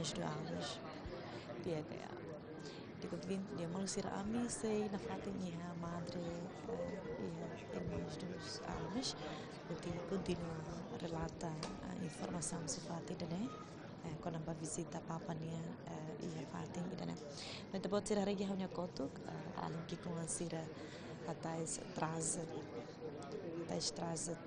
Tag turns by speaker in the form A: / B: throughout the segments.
A: mês de anos, PH. Digo, de Malucira a missa e na fata minha madre e irmãs dos anos, eu continua a relatar a informação se fata né? Quando a visita papa nia e a fata né? Mas depois de tirar a minha coto, além que com a sira atrás traz trazes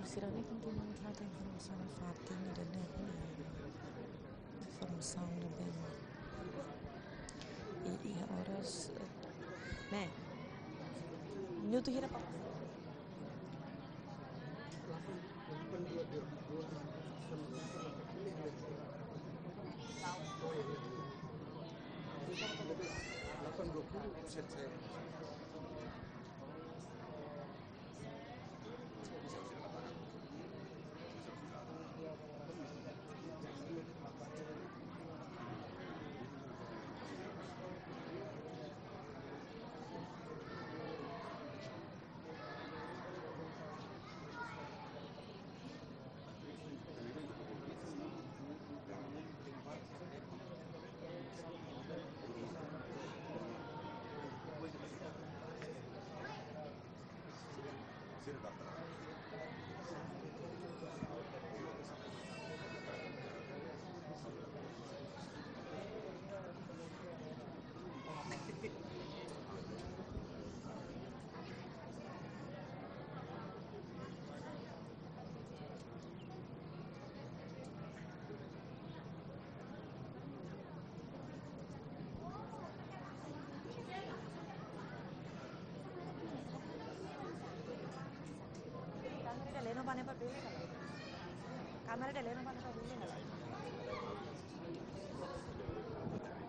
A: Malucira nem continua a tratar a informação na fata né? Informação da bem e horas né? Minuto hira pa Kamera de leno bane pa bile kala.